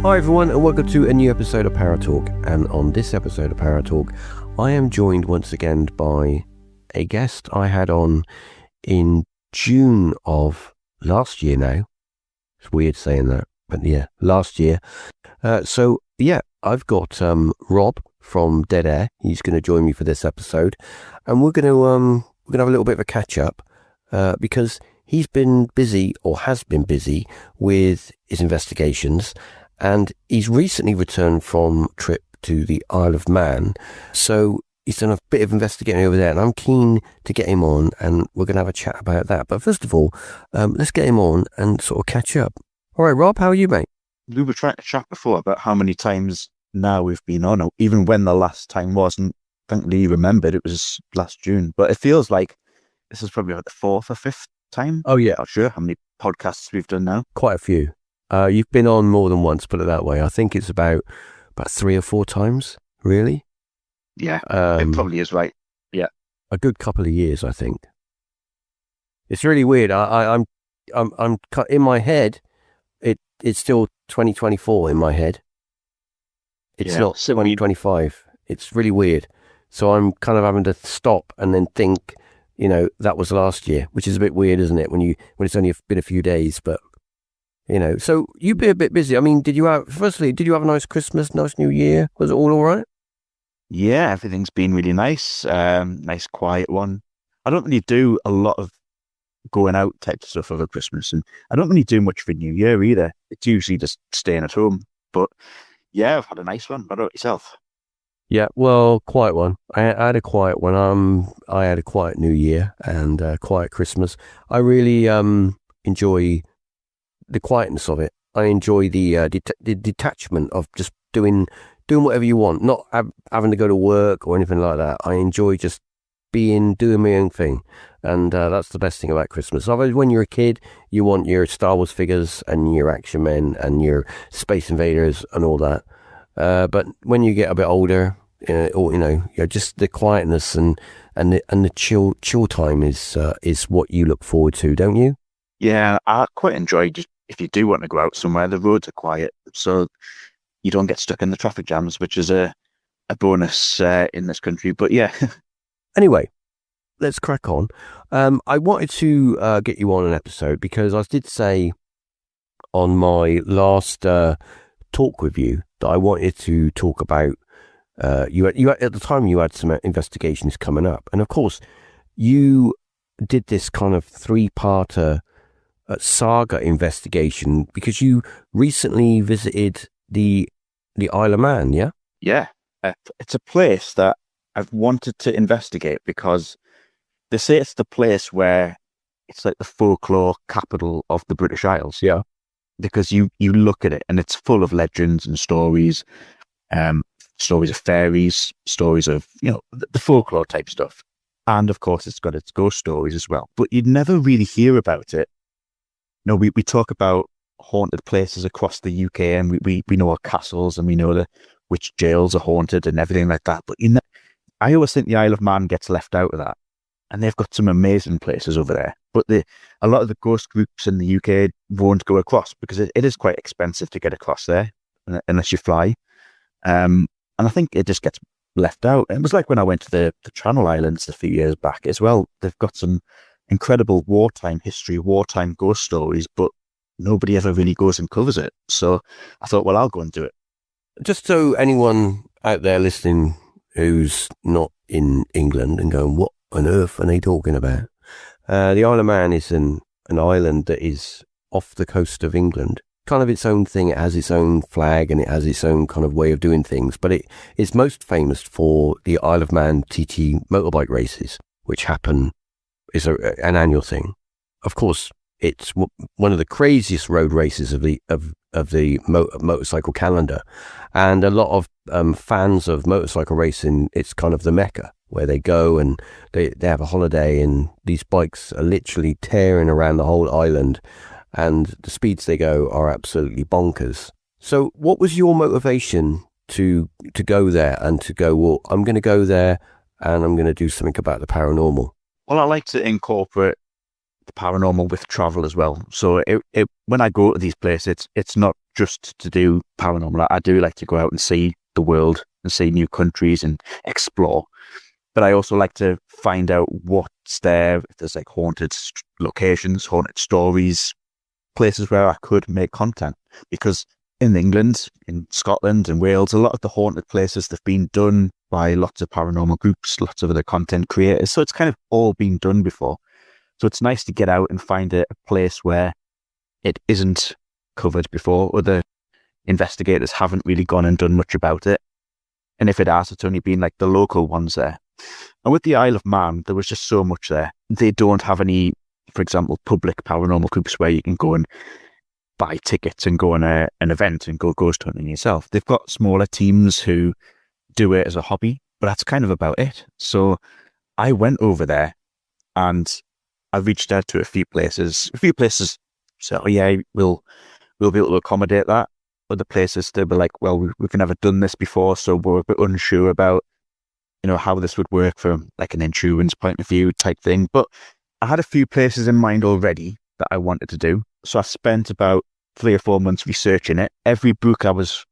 Hi everyone, and welcome to a new episode of Paratalk. And on this episode of Paratalk, I am joined once again by a guest I had on in June of last year now. It's weird saying that, but yeah, last year. I've got Rob from Dead Air. He's going to join me for this episode, and we're going to have a little bit of a catch up because he's been busy, or has been busy, with his investigations. And he's recently returned from a trip to the Isle of Man. So he's done a bit of investigating over there. And I'm keen to get him on, and we're going to have a chat about that. But first of all, let's get him on and sort of catch up. All right, Rob, how are you, mate? We were trying to chat before about how many times now we've been on, or even when the last time was. And thankfully you remembered it was last June. But it feels like this is probably like the fourth or fifth time. Oh, yeah. Not sure how many podcasts we've done now. Quite a few. You've been on more than once, put it that way. I think it's about 3 or 4 times, really. Yeah, it probably is right. Yeah, a good couple of years, I think. It's really weird. I'm in my head. It's still 2024 in my head. It's not 2025. It's really weird. So I'm kind of having to stop and then think, that was last year, which is a bit weird, isn't it? When it's only been a few days, but. So you've been a bit busy. I mean, did you have a nice Christmas, nice New Year? Was it all right? Yeah, everything's been really nice. Nice, quiet one. I don't really do a lot of going out type of stuff over Christmas, and I don't really do much for New Year either. It's usually just staying at home. But yeah, I've had a nice one. What about yourself? Yeah, well, quiet one. I had a quiet one. I had a quiet New Year and a quiet Christmas. I really enjoy the quietness of it. I enjoy the detachment of just doing whatever you want, not having to go to work or anything like that. I enjoy just doing my own thing, and that's the best thing about Christmas. Otherwise, when you're a kid, you want your Star Wars figures and your action men and your Space Invaders and all that. But when you get a bit older, just the quietness and the chill time is what you look forward to, don't you? Yeah, I quite enjoy just. If you do want to go out somewhere, the roads are quiet, so you don't get stuck in the traffic jams, which is a bonus in this country. But yeah. Anyway, let's crack on. I wanted to get you on an episode because I did say on my last talk with you that I wanted to talk about. You at the time you had some investigations coming up, and of course you did this kind of 3-parter. Saga investigation because you recently visited the Isle of Man, yeah? Yeah, it's a place that I've wanted to investigate because they say it's the place where it's like the folklore capital of the British Isles. Yeah, because you look at it and it's full of legends and stories, stories of fairies, stories of the folklore type stuff, and of course it's got its ghost stories as well. But you'd never really hear about it. We talk about haunted places across the UK, and we know our castles, and we know which jails are haunted and everything like that. But I always think the Isle of Man gets left out of that, and they've got some amazing places over there. But a lot of the ghost groups in the UK won't go across because it is quite expensive to get across there unless you fly. And I think it just gets left out. It was like when I went to the Channel Islands a few years back as well. They've got some incredible wartime history, wartime ghost stories, but nobody ever really goes and covers it. So I thought, well, I'll go and do it. Just so anyone out there listening who's not in England and going, what on earth are they talking about? The Isle of Man is an island that is off the coast of England. Kind of its own thing. It has its own flag and it has its own kind of way of doing things. But it is most famous for the Isle of Man TT motorbike races, which happen. Is an annual thing. Of course, it's one of the craziest road races of the motorcycle calendar, and a lot of fans of motorcycle racing. It's kind of the mecca where they go and they have a holiday, and these bikes are literally tearing around the whole island, and the speeds they go are absolutely bonkers. So, what was your motivation to go there and to go? Well, I'm going to go there and I'm going to do something about the paranormal. Well, I like to incorporate the paranormal with travel as well. So when I go to these places, it's not just to do paranormal. I do like to go out and see the world and see new countries and explore. But I also like to find out what's there, if there's like haunted locations, haunted stories, places where I could make content. Because in England, in Scotland and Wales, a lot of the haunted places, they've been done by lots of paranormal groups, lots of other content creators. So it's kind of all been done before. So it's nice to get out and find a place where it isn't covered before. Other investigators haven't really gone and done much about it. And if it has, it's only been like the local ones there. And with the Isle of Man, there was just so much there. They don't have any, for example, public paranormal groups where you can go and buy tickets and go on an event and go ghost hunting yourself. They've got smaller teams who do it as a hobby, but that's kind of about it. So I went over there and I reached out to a few places. So yeah, we'll be able to accommodate that. Other places, they were like, well, we've never done this before, so we're a bit unsure about, how this would work from like an insurance point of view type thing. But I had a few places in mind already that I wanted to do. So I spent about 3 or 4 months researching it. Every book I was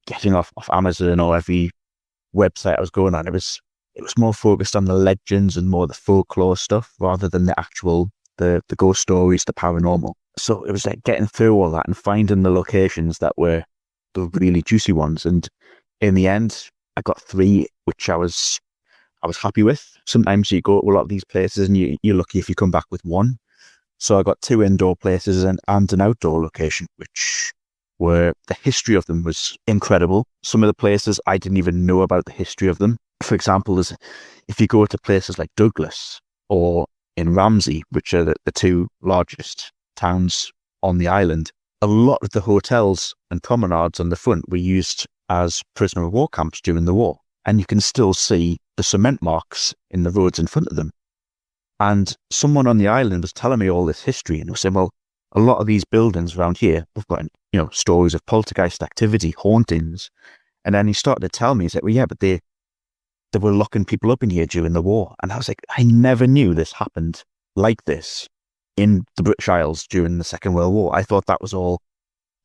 getting off Amazon or every website I was going on, it was more focused on the legends and more the folklore stuff rather than the actual, the ghost stories, the paranormal. So it was like getting through all that and finding the locations that were the really juicy ones. And in the end, I got 3, which I was happy with. Sometimes you go to a lot of these places and you're lucky if you come back with 1. So I got 2 indoor places and an outdoor location, which were, the history of them was incredible. Some of the places I didn't even know about the history of them. For example, if you go to places like Douglas or in Ramsey, which are the 2 largest towns on the island, a lot of the hotels and promenades on the front were used as prisoner of war camps during the war. And you can still see the cement marks in the roads in front of them. And someone on the island was telling me all this history and was saying, well, a lot of these buildings around here, we've got, stories of poltergeist activity, hauntings. And then he started to tell me, he said, well, yeah, but they were locking people up in here during the war. And I was like, I never knew this happened like this in the British Isles during the Second World War. I thought that was all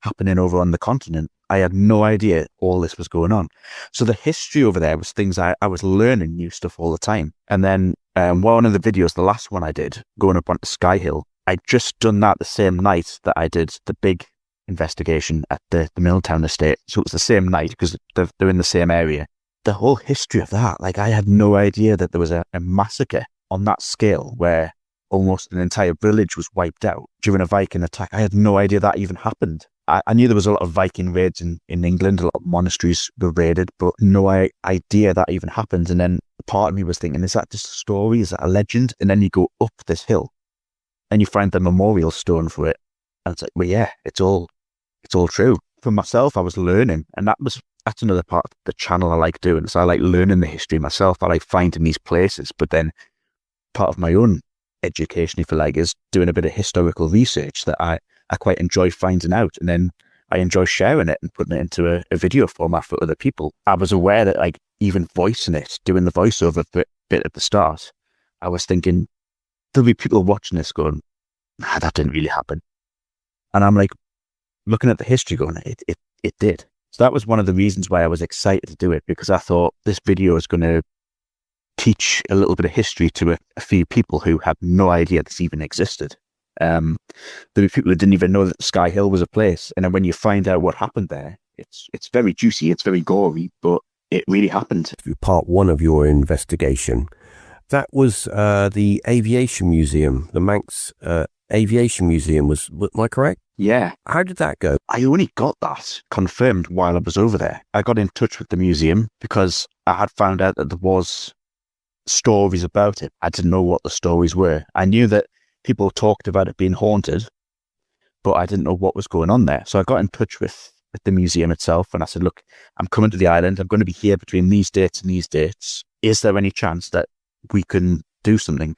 happening over on the continent. I had no idea all this was going on. So the history over there was things I was learning new stuff all the time. And then one of the videos, the last one I did, going up onto Sky Hill, I'd just done that the same night that I did the big investigation at the Milltown estate. So it was the same night because they're in the same area. The whole history of that, like I had no idea that there was a massacre on that scale where almost an entire village was wiped out during a Viking attack. I had no idea that even happened. I knew there was a lot of Viking raids in England, a lot of monasteries were raided, but no idea that even happened. And then part of me was thinking, is that just a story? Is that a legend? And then you go up this hill and you find the memorial stone for it. And it's like, well, yeah, it's all true. For myself, I was learning, and that's another part of the channel I like doing. So I like learning the history myself. I like finding these places, but then part of my own education, if you like, is doing a bit of historical research that I quite enjoy finding out, and then I enjoy sharing it and putting it into a video format for other people. I was aware that like even voicing it, doing the voiceover bit at the start, I was thinking there'll be people watching this going, nah, that didn't really happen. And I'm like looking at the history going, it did. So that was one of the reasons why I was excited to do it, because I thought this video is going to teach a little bit of history to a few people who had no idea this even existed. There were people who didn't even know that Sky Hill was a place, and then when you find out what happened there, it's very juicy, it's very gory, but it really happened. Part 1 of your investigation, that was the aviation museum, the Manx aviation museum. Am I correct? Yeah. How did that go? I only got that confirmed while I was over there. I got in touch with the museum because I had found out that there was stories about it. I didn't know what the stories were. I knew that people talked about it being haunted, but I didn't know what was going on there. So I got in touch with the museum itself and I said, look, I'm coming to the island. I'm going to be here between these dates and these dates. Is there any chance that we can do something?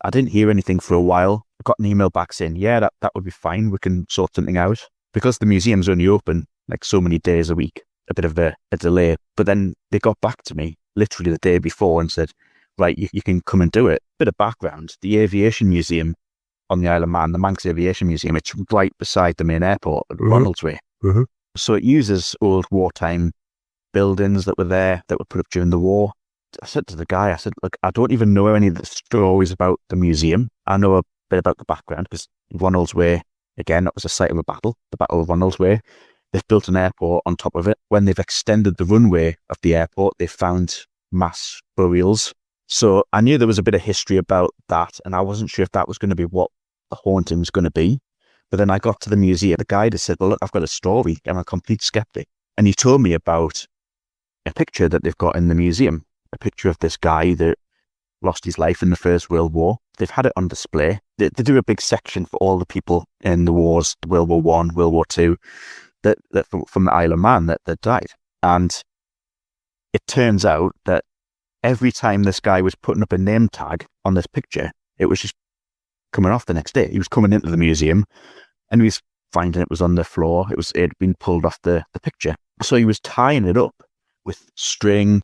I didn't hear anything for a while. I got an email back saying, yeah, that would be fine. We can sort something out. Because the museum's only open like so many days a week, a bit of a delay. But then they got back to me literally the day before and said, right, you can come and do it. Bit of background, the aviation museum on the Isle of Man, the Manx Aviation Museum, it's right beside the main airport at Ronaldsway. So it uses old wartime buildings that were there, that were put up during the war. I said to the guy, I said, look, I don't even know any of the stories about the museum. I know a bit about the background because Ronald's Way, again, that was a site of a battle, the Battle of Ronald's Way. They've built an airport on top of it. When they've extended the runway of the airport, they've found mass burials. So I knew there was a bit of history about that, and I wasn't sure if that was going to be what the haunting was going to be. But then I got to the museum. The guide had said, well, look, I've got a story. I'm a complete skeptic. And he told me about a picture that they've got in the museum, a picture of this guy that lost his life in the First World War. They've had it on display. They do a big section for all the people in the wars, World War One, World War Two, that from the Isle of Man that died. And it turns out that every time this guy was putting up a name tag on this picture, it was just coming off the next day. He was coming into the museum and he was finding it was on the floor. It had been pulled off the picture. So he was tying it up with string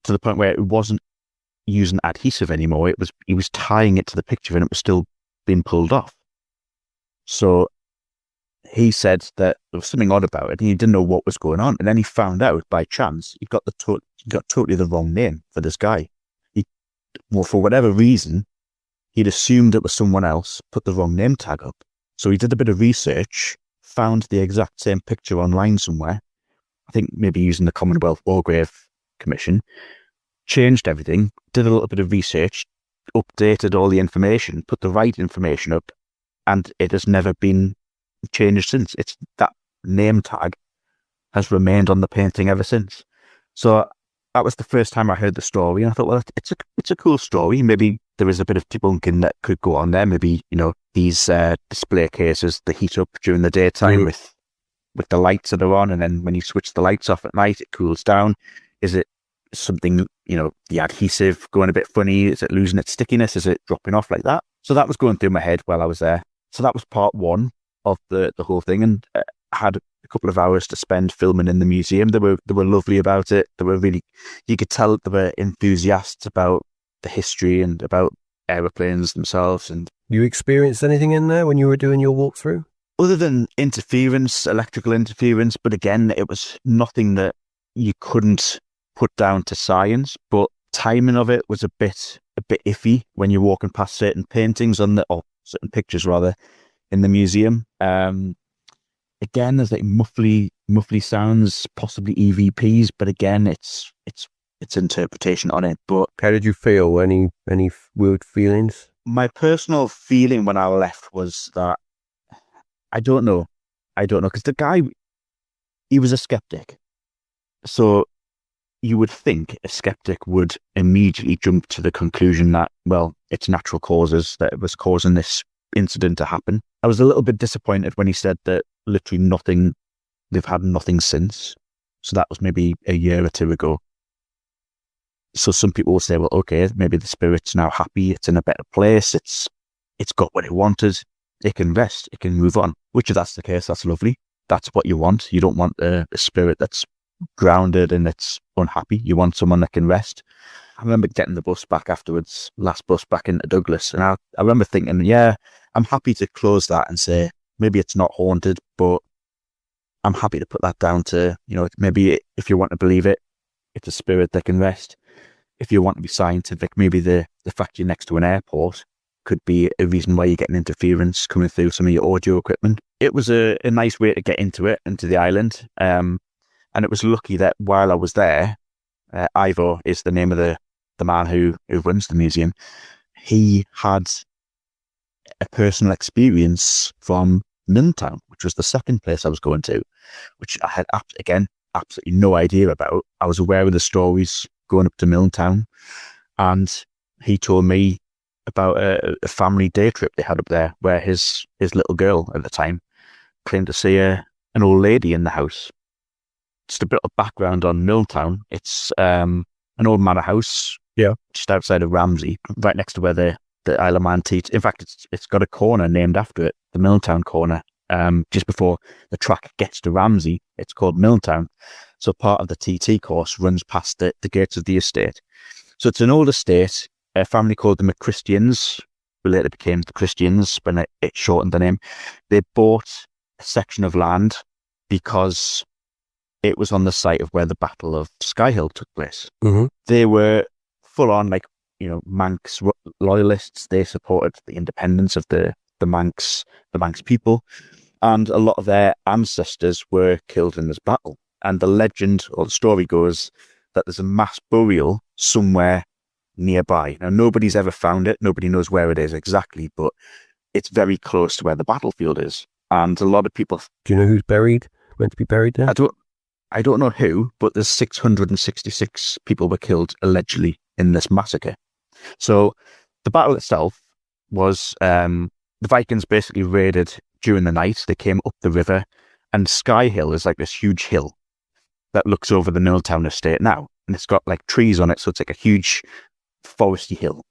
to the point where it wasn't using adhesive anymore. He was tying it to the picture and it was still being pulled off. So he said that there was something odd about it and he didn't know what was going on. And then he found out by chance he got totally the wrong name for this guy. For whatever reason, he'd assumed it was someone else, put the wrong name tag up. So he did a bit of research, found the exact same picture online somewhere, I think maybe using the Commonwealth War Grave Commission, changed everything, did a little bit of research, updated all the information, put the right information up, and it has never been changed since. It's that name tag has remained on the painting ever since. So that was the first time I heard the story, and I thought, well, it's a cool story. Maybe there is a bit of debunking that could go on there. Maybe, these display cases, they heat up during the daytime with the lights that are on, and then when you switch the lights off at night, it cools down. Is it something, the adhesive going a bit funny? Is it losing its stickiness? Is it dropping off like that? So that was going through my head while I was there. So that was part one of the whole thing, and I had a couple of hours to spend filming in the museum. They were lovely about it. They were really, you could tell they were enthusiasts about the history and about aeroplanes themselves. And you experienced anything in there when you were doing your walkthrough? Other than interference, electrical interference, but again, it was nothing that you couldn't put down to science. But timing of it was a bit iffy when you're walking past certain paintings or certain pictures rather, in the museum. Again, there's like muffly sounds, possibly EVPs, but again, it's interpretation on it. But how did you feel? Any weird feelings? My personal feeling when I left was that I don't know, because the guy, he was a skeptic. So you would think a skeptic would immediately jump to the conclusion that, well, it's natural causes that was causing this incident to happen. I was a little bit disappointed when he said that literally nothing, they've had nothing since. So that was maybe a year or two ago. So some people will say, well, okay, maybe the spirit's now happy, it's in a better place, it's got what it wanted, it can rest, it can move on. Which if that's the case, that's lovely. That's what you want. You don't want a spirit that's grounded and it's unhappy. You want someone that can rest. I remember getting the bus back afterwards, last bus back into Douglas, and I remember thinking, yeah, I'm happy to close that and say, maybe it's not haunted, but I'm happy to put that down to, maybe if you want to believe it, it's a spirit that can rest. If you want to be scientific, maybe the fact you're next to an airport could be a reason why you're getting interference coming through some of your audio equipment. It was a nice way to get into the island. And it was lucky that while I was there, Ivo is the name of the man who runs the museum. He had a personal experience from Milltown, which was the second place I was going to, which I had, again, absolutely no idea about. I was aware of the stories going up to Milltown, and he told me about a family day trip they had up there where his little girl at the time claimed to see an old lady in the house. Just a bit of background on Milltown. It's an old manor house, just outside of Ramsey, right next to where the Isle of Man teach. In fact, it's got a corner named after it, the Milltown corner. Just before the track gets to Ramsey, it's called Milltown. So part of the TT course runs past the gates of the estate. So it's an old estate. A family called the McChristians, who later became the Christians when it shortened the name. They bought a section of land because it was on the site of where the Battle of Sky Hill took place. Mm-hmm. They were full on, Manx loyalists. They supported the independence of the Manx people, and a lot of their ancestors were killed in this battle. And the legend or the story goes that there's a mass burial somewhere nearby. Now, nobody's ever found it. Nobody knows where it is exactly, but it's very close to where the battlefield is. And a lot of people... Do you know who's meant to be buried there? I don't know who, but there's 666 people were killed allegedly in this massacre. So the battle itself was, the Vikings basically raided during the night. They came up the river, and Sky Hill is like this huge hill that looks over the Milltown estate now. And it's got like trees on it, so it's like a huge foresty hill.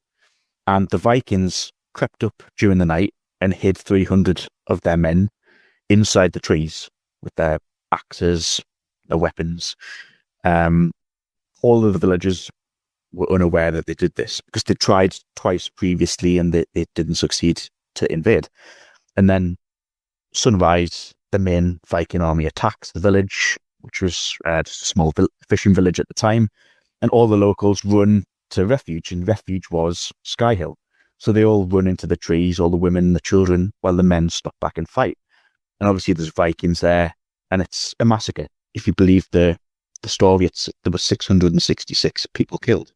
And the Vikings crept up during the night and hid 300 of their men inside the trees with their axes, their weapons. All of the villagers were unaware that they did this because they tried twice previously and they didn't succeed to invade. And then sunrise, the main Viking army attacks the village, which was just a small fishing village at the time, and all the locals run to refuge, and refuge was Sky Hill. So they all run into the trees, all the women and the children, while the men stop back and fight. And obviously there's Vikings there, and it's a massacre. If you believe the story, there were 666 people killed,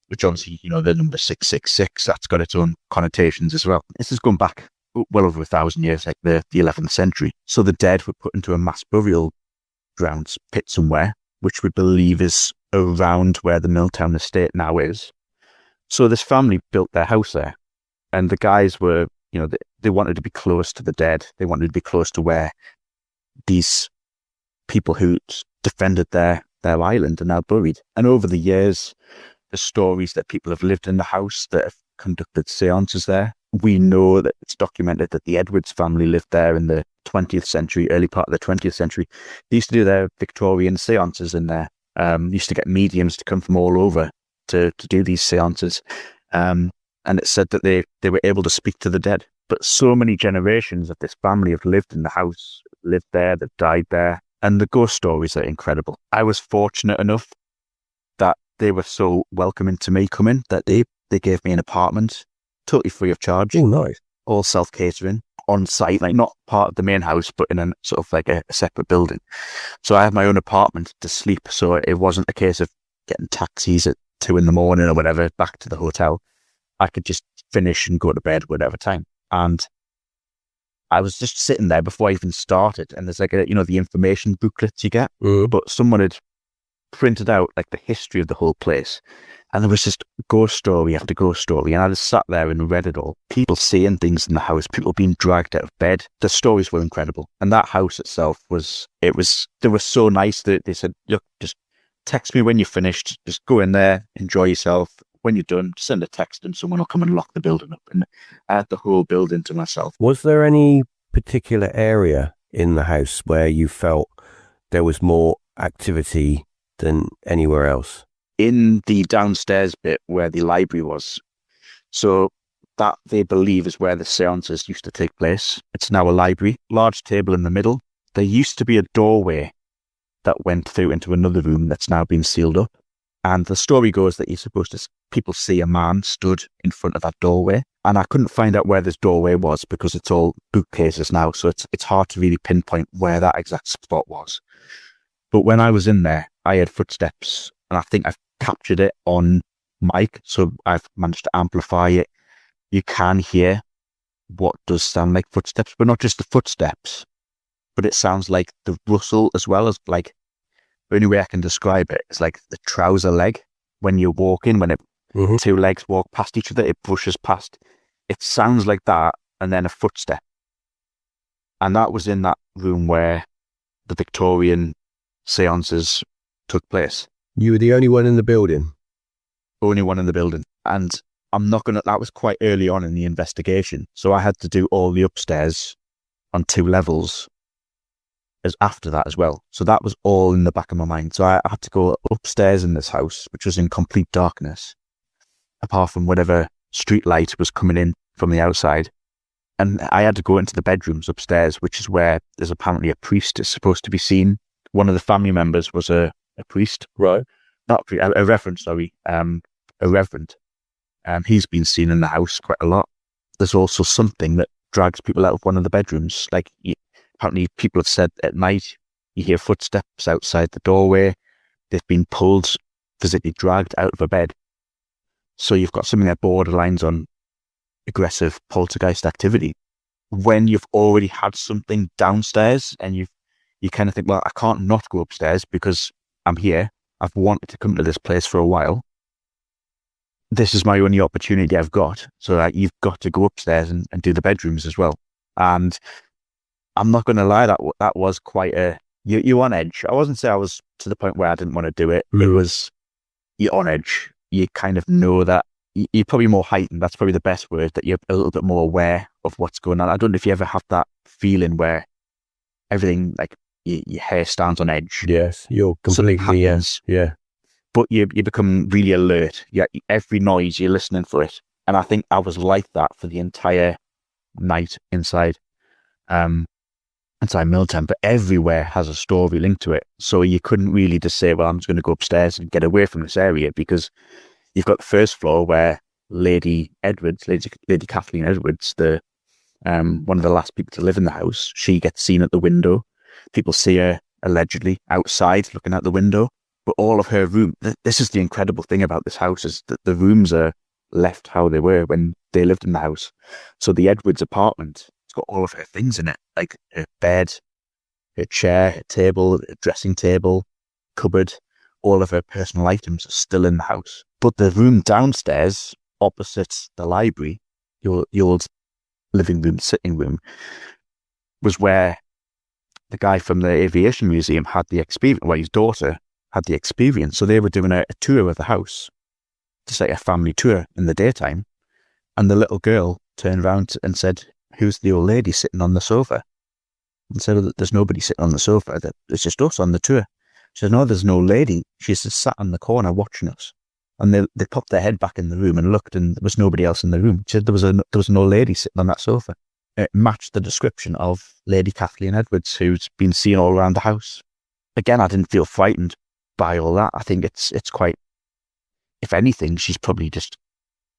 which obviously, the number 666, that's got its own connotations as well. This is going back well over 1,000 years, like the 11th century. So the dead were put into a mass burial grounds pit somewhere, which we believe is around where the Milltown estate now is. So this family built their house there, and the guys were, they wanted to be close to the dead. They wanted to be close to where these people who defended their island are now buried. And over the years, the stories that people have lived in the house that have conducted seances there. We know that it's documented that the Edwards family lived there in the 20th century, early part of the 20th century. They used to do their Victorian seances in there. Used to get mediums to come from all over to do these seances. And it said that they were able to speak to the dead. But so many generations of this family have lived in the house, lived there, they've died there. And the ghost stories are incredible. I was fortunate enough that they were so welcoming to me coming that they gave me an apartment, totally free of charge. Oh, nice. All self-catering, on site, like not part of the main house, but in a sort of like a separate building. So I have my own apartment to sleep. So it wasn't a case of getting taxis at 2 a.m. or whatever back to the hotel. I could just finish and go to bed whatever time. And I was just sitting there before I even started, and there's like the information booklets you get, but someone had printed out like the history of the whole place, and there was just ghost story after ghost story, and I just sat there and read it all. People seeing things in the house, people being dragged out of bed. The stories were incredible, and that house itself they were so nice that they said, look, just text me when you're finished, just go in there, enjoy yourself. When you're done, send a text and someone will come and lock the building up. And I had the whole building to myself. Was there any particular area in the house where you felt there was more activity than anywhere else? In the downstairs bit where the library was. So that they believe is where the seances used to take place. It's now a library, large table in the middle. There used to be a doorway that went through into another room that's now been sealed up. And the story goes that you're supposed to, people see a man stood in front of that doorway. And I couldn't find out where this doorway was because it's all bookcases now. So it's hard to really pinpoint where that exact spot was. But when I was in there, I heard footsteps, and I think I've captured it on mic. So I've managed to amplify it. You can hear what does sound like footsteps, but not just the footsteps, but it sounds like the rustle as well as like, the only way I can describe it is like the trouser leg when you're walking, when two legs walk past each other, it brushes past. It sounds like that, and then a footstep. And that was in that room where the Victorian seances took place. You were the only one in the building? Only one in the building. And that was quite early on in the investigation. So I had to do all the upstairs on 2 levels as after that as well. So that was all in the back of my mind. So I had to go upstairs in this house, which was in complete darkness, apart from whatever street light was coming in from the outside. And I had to go into the bedrooms upstairs, which is where there's apparently a priest is supposed to be seen. One of the family members was a priest. Right. Not a priest, a reverend, sorry. A reverend. He's been seen in the house quite a lot. There's also something that drags people out of one of the bedrooms. Like, apparently people have said at night, you hear footsteps outside the doorway. They've been pulled, physically dragged out of a bed. So you've got something that borderlines on aggressive poltergeist activity. When you've already had something downstairs and you kind of think, well, I can't not go upstairs because I'm here. I've wanted to come to this place for a while. This is my only opportunity I've got. So you've got to go upstairs and do the bedrooms as well. And I'm not going to lie, that was quite you're on edge. I wasn't saying I was to the point where I didn't want to do it. It was, you're on edge. You kind of know that you're probably more heightened. That's probably the best word, that you're a little bit more aware of what's going on. I don't know if you ever have that feeling where everything, like your hair stands on edge. Yes, you're completely, yes. Yeah. But you become really alert. Yeah, every noise, you're listening for it. And I think I was like that for the entire night inside Milltown. But everywhere has a story linked to it. So you couldn't really just say, well, I'm just going to go upstairs and get away from this area, because you've got the first floor where Lady Kathleen Edwards, the one of the last people to live in the house, she gets seen at the window. People see her allegedly outside looking out the window. But all of her room, this is the incredible thing about this house, is that the rooms are left how they were when they lived in the house. So the Edwards apartment, it's got all of her things in it, like her bed, her chair, her table, her dressing table, cupboard. All of her personal items are still in the house. But the room downstairs, opposite the library, the old living room, sitting room, was where the guy from the aviation museum had the experience, well, his daughter had the experience. So they were doing a tour of the house, just like a family tour in the daytime. And the little girl turned around and said, "Who's the old lady sitting on the sofa?" And said, "There's nobody sitting on the sofa. It's just us on the tour." She said, "No, there's no lady. She's just sat on the corner watching us." And they popped their head back in the room and looked, and there was nobody else in the room. She said there was no lady sitting on that sofa. It matched the description of Lady Kathleen Edwards, who's been seen all around the house. Again, I didn't feel frightened by all that. I think it's quite, if anything, she's probably just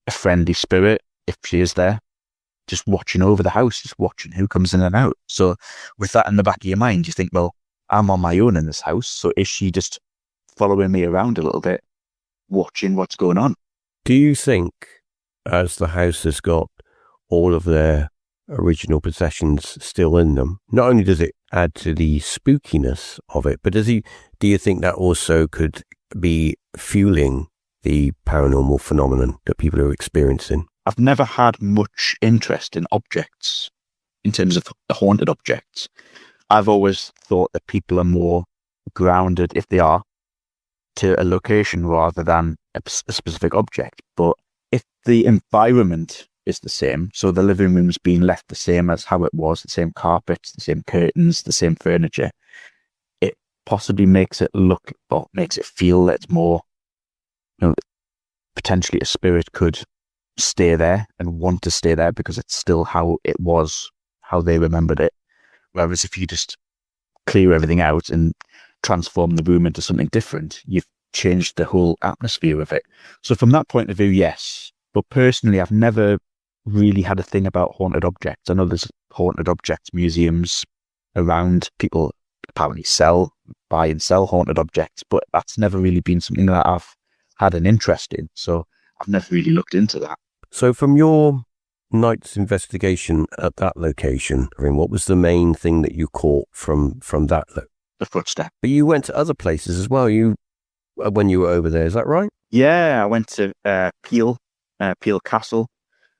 a friendly spirit, if she is there, just watching over the house, just watching who comes in and out. So with that in the back of your mind, you think, well, I'm on my own in this house, so is she just following me around a little bit, watching what's going on? Do you think, as the house has got all of their original possessions still in them, not only does it add to the spookiness of it, but do you think that also could be fueling the paranormal phenomenon that people are experiencing? I've never had much interest in objects, in terms of haunted objects. I've always thought that people are more grounded, if they are, to a location rather than a specific object. But if the environment is the same, so the living room's being left the same as how it was, the same carpets, the same curtains, the same furniture, it possibly makes it look, or makes it feel that it's more, potentially a spirit could stay there and want to stay there because it's still how it was, how they remembered it. Whereas if you just clear everything out and transform the room into something different, you've changed the whole atmosphere of it. So from that point of view, yes. But personally, I've never really had a thing about haunted objects. I know there's haunted objects museums around. People apparently buy and sell haunted objects, but that's never really been something that I've had an interest in. So I've never really looked into that. So from your night's investigation at that location, I mean, what was the main thing that you caught from that? The footstep. But you went to other places as well. When you were over there, is that right? Yeah, I went to Peel Castle.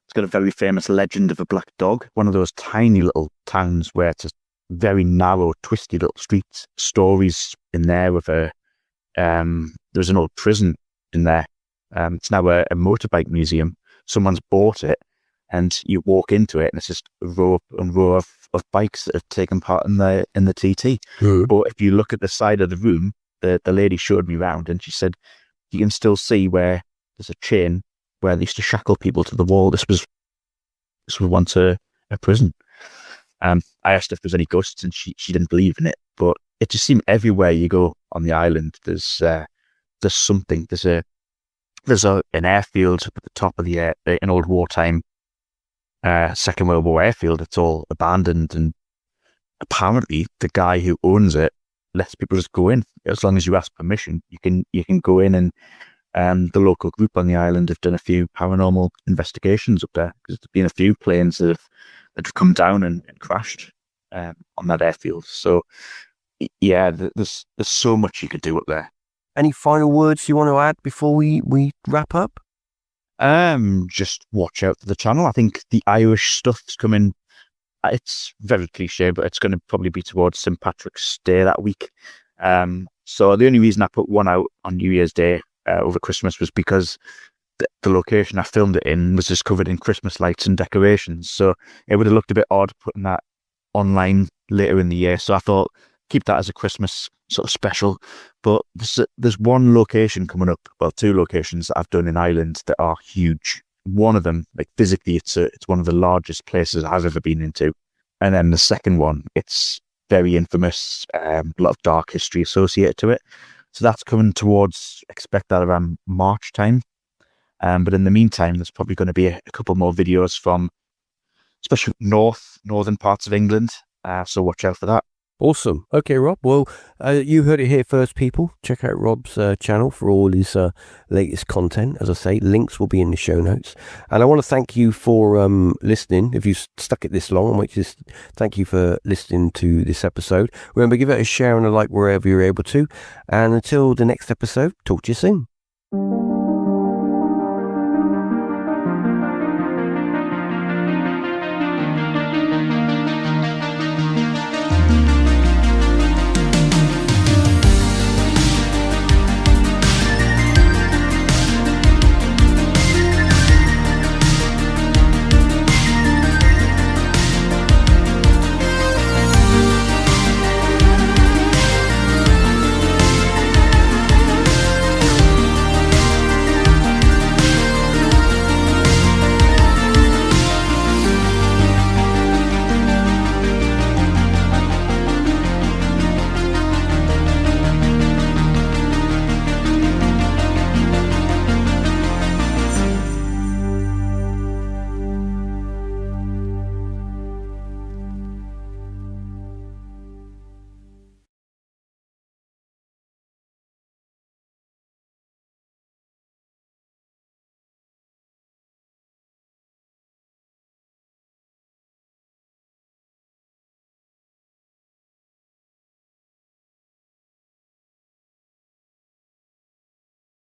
It's got a very famous legend of a black dog. One of those tiny little towns where it's a very narrow, twisty little streets. Stories in there of there's an old prison in there. It's now a motorbike museum. Someone's bought it, and you walk into it, and it's just a row and row of bikes that have taken part in the TT. Mm. But if you look at the side of the room, the lady showed me round, and she said you can still see where there's a chain where they used to shackle people to the wall. This was once a a prison. I asked if there was any ghosts, and she didn't believe in it. But it just seemed everywhere you go on the island, there's something. There's an airfield up at the top of the air, an old wartime Second World War airfield. It's all abandoned, and apparently the guy who owns it lets people just go in as long as you ask permission. You can go in, and the local group on the island have done a few paranormal investigations up there, because there's been a few planes that have come down and crashed on that airfield. So yeah, there's so much you could do up there. Any final words you want to add before we wrap up? Just watch out for the channel. I think the Irish stuff's coming. It's very cliche, but it's going to probably be towards St. Patrick's Day that week. So the only reason I put one out on New Year's Day over Christmas was because the location I filmed it in was just covered in Christmas lights and decorations. So it would have looked a bit odd putting that online later in the year. So I thought, keep that as a Christmas sort of special. But there's one location coming up, well, two locations that I've done in Ireland that are huge. One of them, like physically, it's one of the largest places I've ever been into. And then the second one, it's very infamous, a lot of dark history associated to it. So that's coming towards, expect that around March time. But in the meantime, there's probably going to be a couple more videos from especially northern parts of England. So watch out for that. Awesome. Okay, Rob. Well, you heard it here first, people. Check out Rob's channel for all his latest content. As I say, links will be in the show notes. And I want to thank you for listening. If you stuck it this long, I want to just thank you for listening to this episode. Remember, give it a share and a like wherever you're able to. And until the next episode, talk to you soon.